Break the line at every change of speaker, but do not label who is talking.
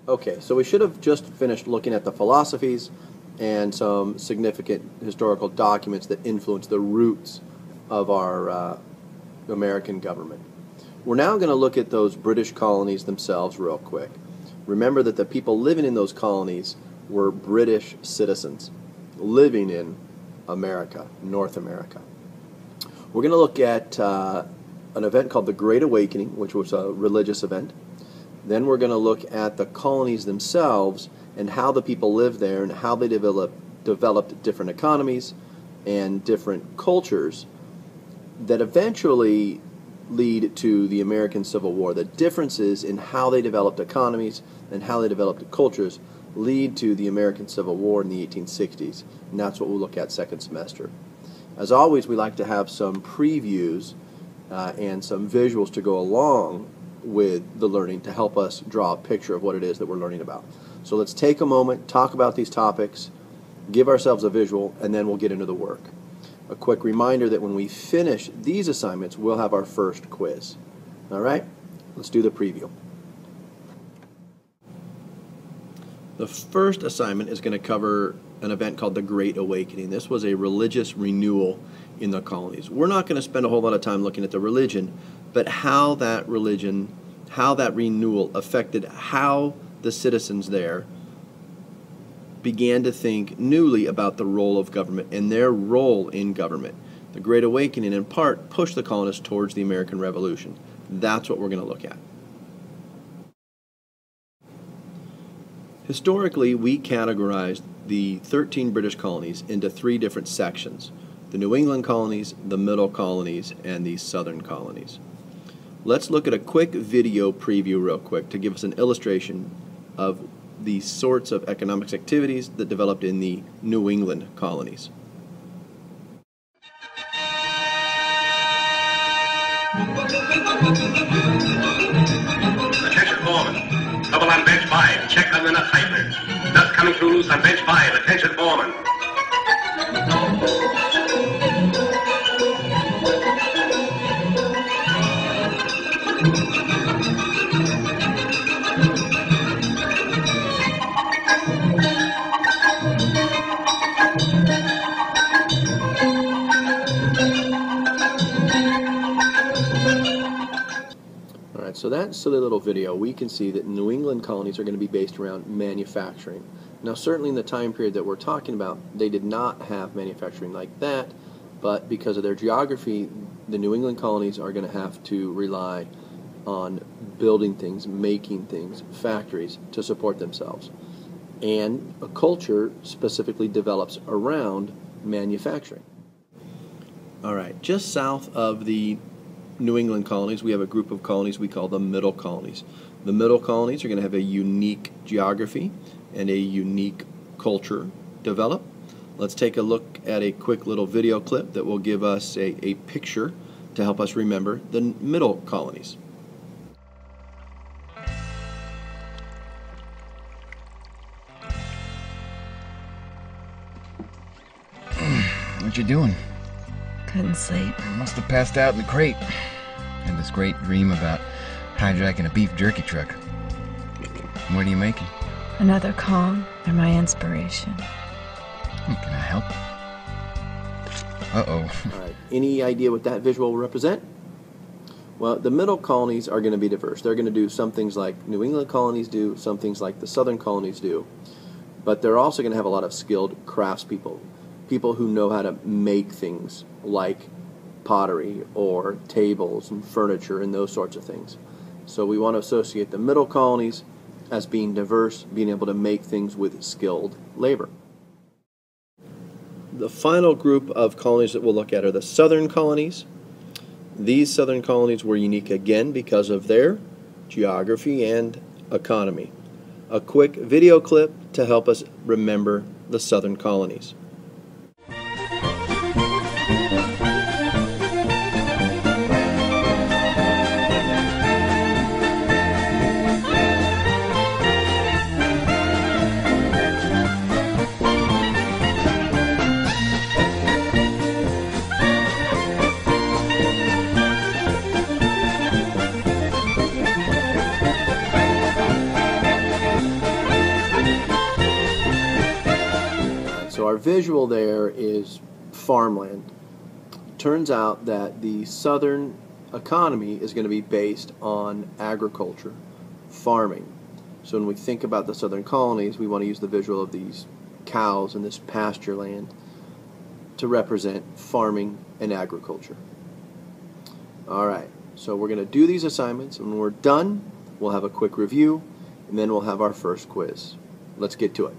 Okay, so we should have just finished looking at the philosophies and some significant historical documents that influence the roots of our American government. We're now going to look at those British colonies themselves real quick. Remember that the people living in those colonies were British citizens living in America, North America. We're going to look at an event called the Great Awakening, which was a religious event. Then we're going to look at the colonies themselves and how the people lived there and how they developed different economies and different cultures that eventually lead to the American Civil War. The differences in how they developed economies and how they developed cultures lead to the American Civil War in the 1860s, and that's what we'll look at second semester. As always, we like to have some previews and some visuals to go along with the learning to help us draw a picture of what it is that we're learning about. So let's take a moment, talk about these topics, give ourselves a visual, and then we'll get into the work. A quick reminder that when we finish these assignments, we'll have our first quiz. All right, let's do the preview. The first assignment is going to cover an event called the Great Awakening. This was a religious renewal in the colonies. We're not going to spend a whole lot of time looking at the religion, but how that religion, how that renewal affected how the citizens there began to think newly about the role of government and their role in government. The Great Awakening, in part, pushed the colonists towards the American Revolution. That's what we're going to look at. Historically, we categorized the 13 British colonies into three different sections: the New England colonies, the Middle colonies, and the Southern colonies. Let's look at a quick video preview real quick to give us an illustration of the sorts of economics activities that developed in the New England colonies.
Attention foreman. Trouble on bench 5. Check on the nut tightness. Nuts coming through loose on bench 5. Attention foreman.
So that silly little video, we can see that New England colonies are going to be based around manufacturing. Now, certainly in the time period that we're talking about, they did not have manufacturing like that, but because of their geography, the New England colonies are going to have to rely on building things, making things, factories to support themselves. And a culture specifically develops around manufacturing. All right, just south of the New England colonies, we have a group of colonies we call the Middle colonies. The Middle colonies are going to have a unique geography and a unique culture develop. Let's take a look at a quick little video clip that will give us a picture to help us remember the Middle colonies.
What you doing?
Couldn't sleep.
I must have passed out in the crate. Had this great dream about hijacking a beef jerky truck. What are you making?
Another Kong. They're my inspiration.
Can I help? Uh-oh.
All right. Any idea what that visual will represent? Well, the Middle colonies are going to be diverse. They're going to do some things like New England colonies do, some things like the Southern colonies do. But they're also going to have a lot of skilled craftspeople, people who know how to make things like pottery or tables and furniture and those sorts of things. So we want to associate the Middle colonies as being diverse, being able to make things with skilled labor. The final group of colonies that we'll look at are the Southern colonies. These Southern colonies were unique again because of their geography and economy. A quick video clip to help us remember the Southern colonies. visual there is farmland. Turns out that the southern economy is going to be based on agriculture, farming. So when we think about the southern colonies, we want to use the visual of these cows and this pasture land to represent farming and agriculture. All right, so we're going to do these assignments, and when we're done, we'll have a quick review, and then we'll have our first quiz. Let's get to it.